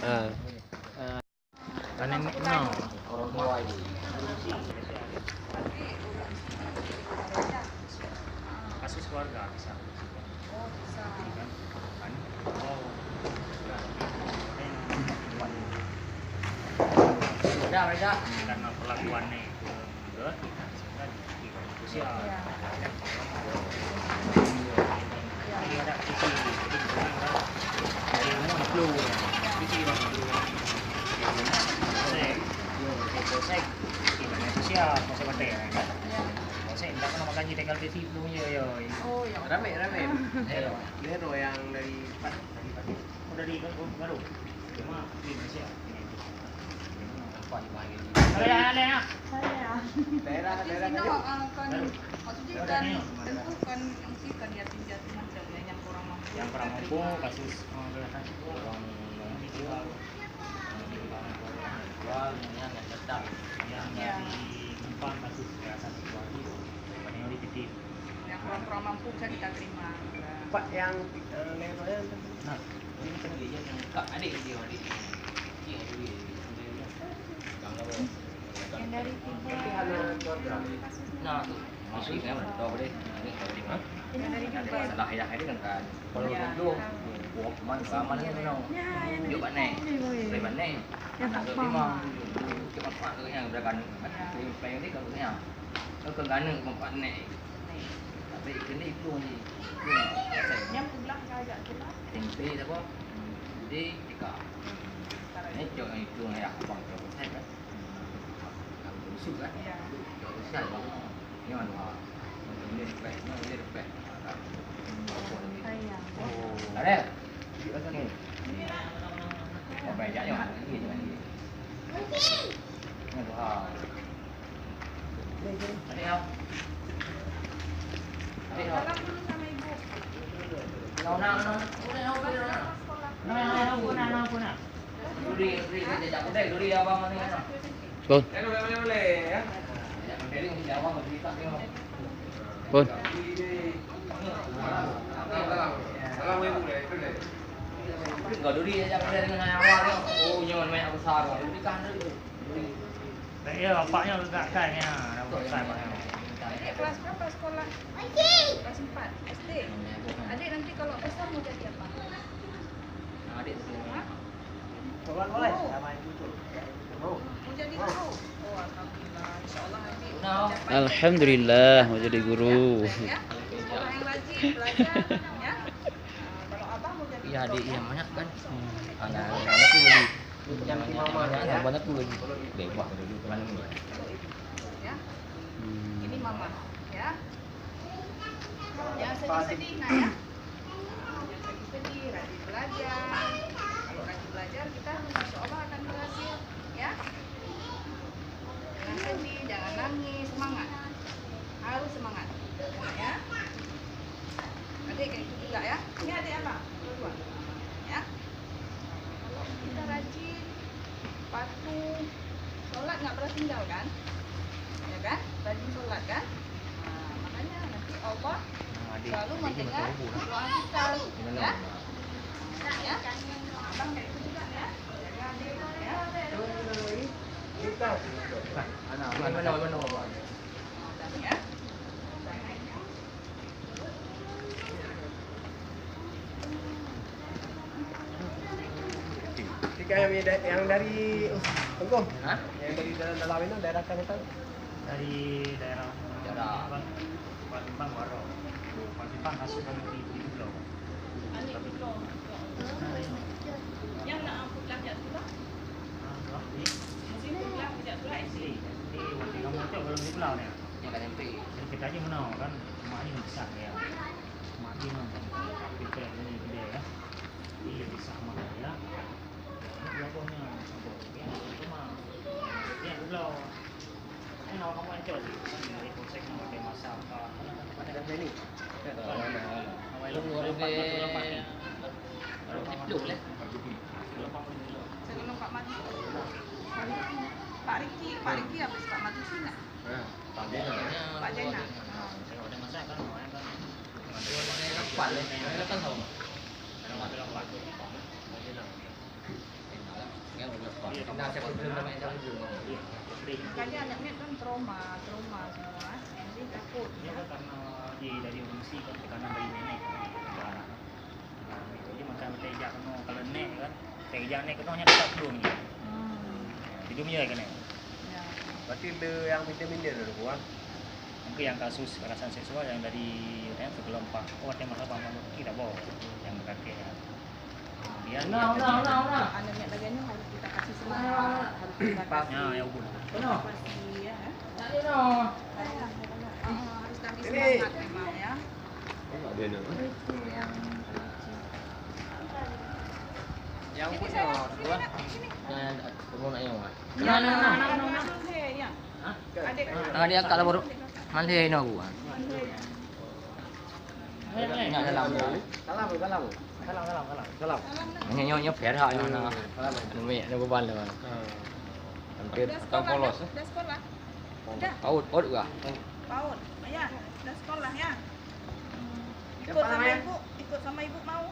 Ah. Nenek no. Orang tua ini. Kasus keluarga bisa. Oh, bisa. Kan? Oh. Beda. Karena perlakuannya itu enggak, sehingga sosial. Iya. Jadi ada sisi, jadi bukan kan? Dari mau flu, sisi bang flu. Saya gimana sosial, masih mati ya kan? Saya tidak pernah makan jadi kalau sisi flu-nya ya. Oh, ya. Rame. Ini loh yang dari Udah di baru, cuma di Indonesia. apa dipanggil? Ada ya. Saya. Daerah Di sini tadi. kan maksudnya kan tentu kan mesti kan yatim-yatim macam yang kurang mampu. Yang kurang mampu kasus orang dijual, Jual yang sedang. yang dari Jepang kasus kekerasan seksual itu yang dititip. Yang kurang mampu bisa kita terima. Pak yang levelnya Nah, ini kan dia yang Kak adik. Iya dulu. Yang dari Timur. Nah, tuh masih kan tahu deh. Ini kalau di mana? Yang dari Timur. Salah ya ini kan. Kalau Iya. dulu buah teman lama nih no. Yuk mana? Dari mana? Yang Nak tak lima. faham. Cuma pak tu yang berkan. Pengen ni kalau ni ah. Kalau kegana empat ni. Tapi kini itu ni. Yang pulang kagak kita. Tempe apa? Jadi jika ini jangan itu ni abang kalau saya kan. Kamu suka? Iya. Kalau saya bang. Ni mana? Ini repek. Saya. oh, Ada? Ada ni. Oh banyak yang ini jangan ni. Ni tu ha. Ada yang. Ada yang. Salam dulu sama ibu. Nah. Duri jajak kedai, duri abang ni. Pun. Boleh ya. Jajak kedai ni abang bagi tak tengok. Pun. Salam ibu deh. Enggak duri jajak kedai dengan abang ni. Oh, nyaman banyak besar. Duri kan duri. ya bapaknya letak kan ya, dah besar bapaknya. Adik kelas berapa sekolah? Kelas 4 SD. Adik nanti kalau besar mau jadi apa? Adik tu. Hah? Boleh sama ibu tu. Mau jadi guru? Oh, alhamdulillah. Insyaallah nanti No. mencapai Alhamdulillah mau jadi guru. ya. Sekolah yang rajin belajar ya. Kalau abang mau jadi Iya adik dokter, yang banyak kan. Anak banyak tu lagi. Yang mama ya. Banyak tu lagi. Bebas dulu kan ni. ya. Hmm. Ini mama ya. Jangan sedih-sedih nah ya. Jangan sedih-sedih, rajin belajar. Kalau rajin belajar kita insya Allah akan berhasil ya. Jangan sedih, jangan nangis, semangat. Harus semangat ya. Adik kayak itu juga ya. Ini adik apa? Dua. Ya. Kalau kita rajin, patuh, sholat nggak pernah tinggal kan? Ya kan? Rajin sholat kan? Nah, makanya nanti Allah selalu mendengar doa kita ya. Ya. Abang kayak itu juga ya. Jaga adik ya. Mana. Ya. Jika yang dari Tengkung, Hah? yang dari dalam itu daerah Kalimantan. Dari daerah Daerah. Palembang Waro. Palembang kasus kan di Pulau. Yang nak aku belajar sekolah, mesti pulang belajar sekolah SD. Di waktu kamu itu belum di pulau ni. Yang kat tempe. Jadi kita aja menau kan, mak ni besar ya. Mak ni memang kita ni gede ya. Dia besar mak ya. Dia punya sambung. Ya, itu mah. Ya pulau. Ini nama kamu aja sih. Dari konsep nama dia masak. Pada ini. Dulu lah. Sebelum Pak Mati. Pak Riki habis Pak Mati sini nak? Pak Jaina. Kalau ada masak kan orang kan. Kuat lah. Kan tahu. Kalau ada Nah, siapa belum namanya siapa belum. Iya, free. Makanya anaknya kan trauma semua. Jadi takut. Dia kan karena dari fungsi kan tekanan dari nenek ke anak. Nah, jadi macam tejak kena kalau nek kan. Tejak nek kena hanya tetap belum ni. Hidupnya kan nek. Ya. Berarti ada yang minta-minta dulu buat. Mungkin yang kasus kekerasan seksual yang dari sebelum Pak tembak apa kita bawa yang kakeknya. Kemudian Anaknya laganya harus kita kasih semangat, harus kita kasih. ya ubun. Motivasi ya. Harus kasih Ini. semangat memang ya. Ada nak. Yang Sini punya saya, dua. sini. Yang kamu nak yang mana? Ya, ya. Hah? Adik. Ah, dia kat baru. Mana dia ini aku? Nak dalam. Salam. Salam. Nyonya fair hak yang nak. Numi ada beban dah. Hampir Udah tahun sekolah, polos. udah sekolah. Udah. Out juga. PAUD, ya, udah sekolah ya. Yang Ikut mana, sama ya? ibu, ikut sama ibu mau?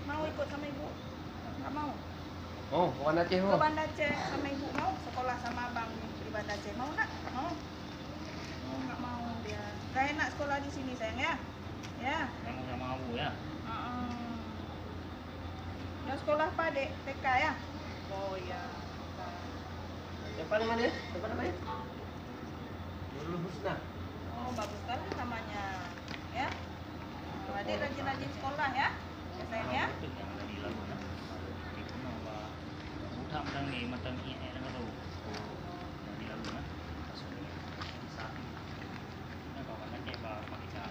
Mau ikut sama ibu? Nggak mau. Oh, Wan Aceh Ke oh. Banda Aceh sama ibu mau? Sekolah sama abang di Banda Aceh mau nak? Mau? Oh, nggak mau dia. Gak enak sekolah di sini sayang ya. Ya. Yang sama Abu ya. Udah sekolah apa dek? TK ya? Oh ya. Siapa namanya? Siapa namanya? Nurul Husna. Oh bagus kan namanya. Ya. Adik rajin-rajin sekolah ya. Ya sayang ya. Itu yang dari lalu nah. Itu nama budak dan ni macam ni ada tahu. Dari lalu nah. Maksudnya saat ini. Nah kalau kan dia kita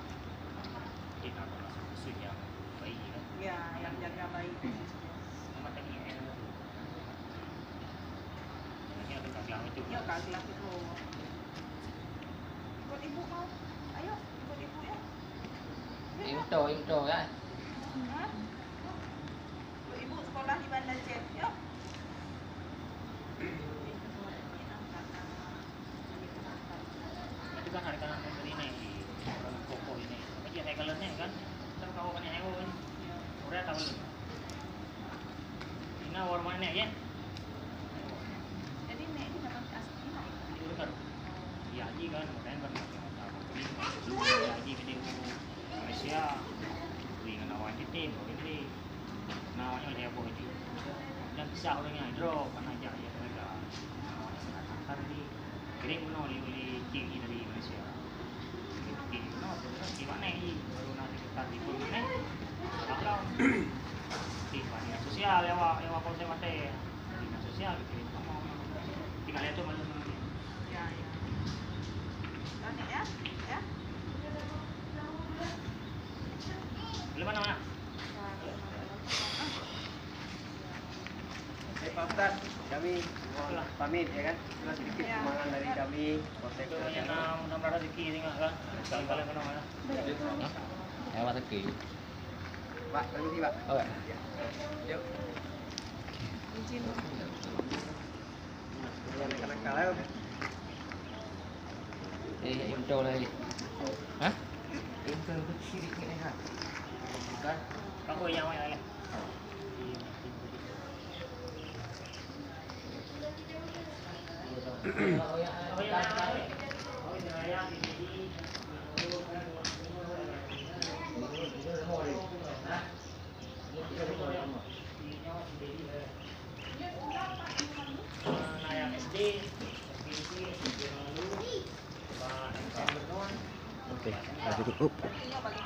kita masuk usul yang baik kan. Ya, yang jaga baik. Macam ni ada tahu. Ini ada kelas itu. Ya kak kelas itu. Ikut ibu mau? Ayo ikut ibu ya. Imto ya. Hah? Ikut ibu sekolah di Banda Aceh. Yuk. Itu kan ada kanan dari ni koko ini. Macam saya kalau ni kan, kita tahu kan yang kan. Orang tahu. Ina warna ni ya. Jadi nek ini memang asli lah. Itu kan. Ya haji kan, makanya kan tahu. Ya haji ke di Malaysia. Beri dengan awak tim, ini. Nawanya dia boleh itu. Dan bisa orangnya drop kan aja ya mereka. Kan di kirim oleh KI dari Malaysia. KI terus gimana ini baru nanti kita timbul mana? Kalau dinas sosial lewat konsep mate dinas sosial kirim mau tinggal lihat tuh malam Ya, ya. Banyak ya? Ya. belum mana? Pak Ustaz, kami mohon pamit ya kan. Cuma sedikit Ya. semangat dari kami Polsek Itu yang enam rezeki tinggal kan. Sekali-kali kena mana? Lewat lagi. Pak, permisi Pak. Oke. Yuk. Izin. Jangan kalah-kalah. Imto lagi. Hah? Imto kecil ni ha. Bukan. Kamu yang mana? Oke, cukup. Ini paling